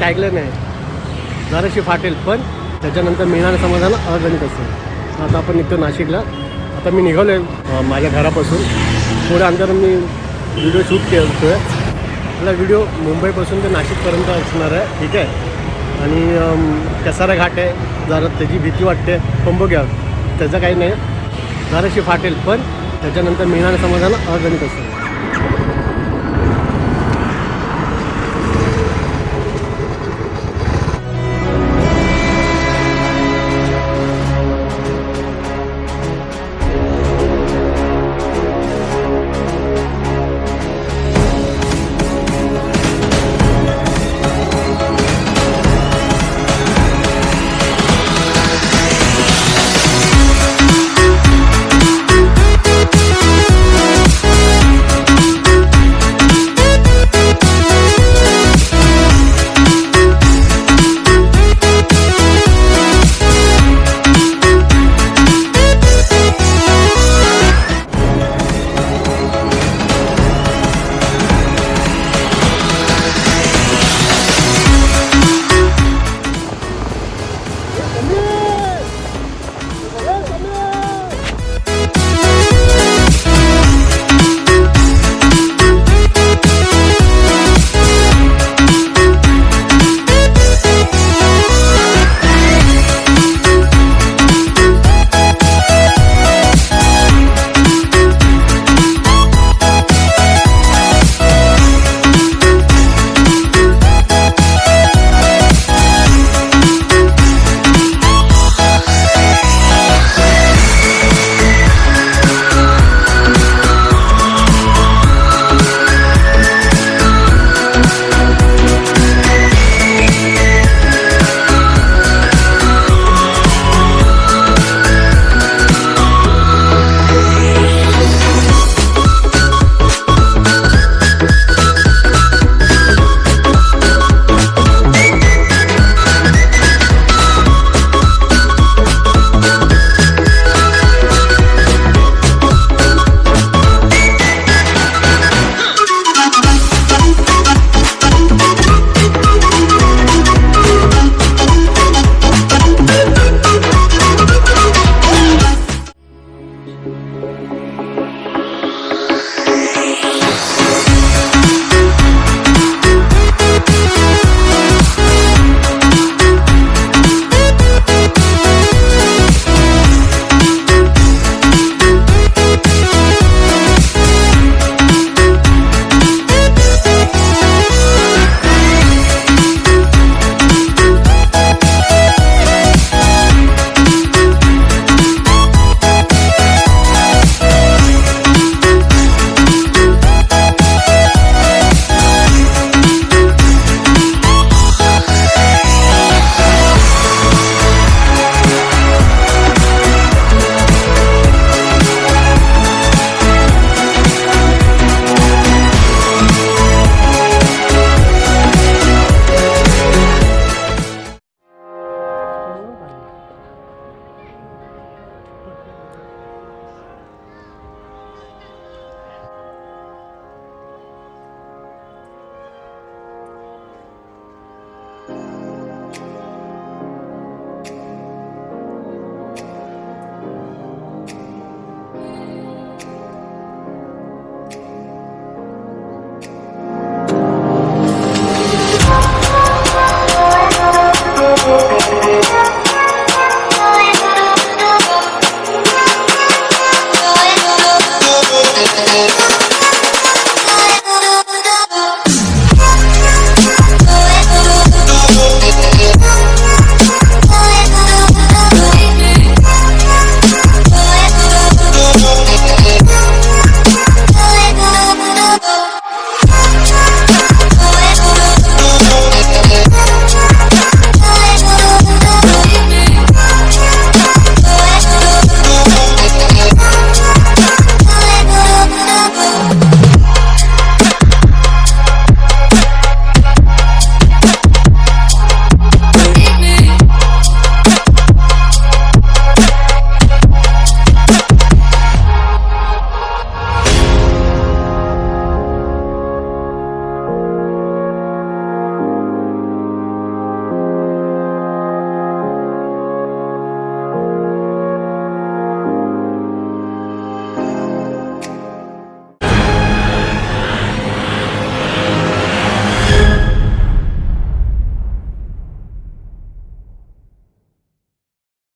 ऐकलं नाही, जराशी फाटेल पण त्याच्यानंतर मिळणारं समाधान अगणित असेल. आता आपण निघतो नाशिकला. आता मी निघालो आहे माझ्या घरापासून. थोड्या अंतर मी व्हिडिओ शूट करतो आहे. आपला व्हिडिओ मुंबईपासून ते नाशिकपर्यंत असणार आहे, ठीक आहे. आणि कसारा घाट आहे, जरा त्याची भीती वाटते, पण बघूया त्याचं काही नाही, जराशी फाटेल पण त्याच्यानंतर मिळणारं समाधान अगणित असेल.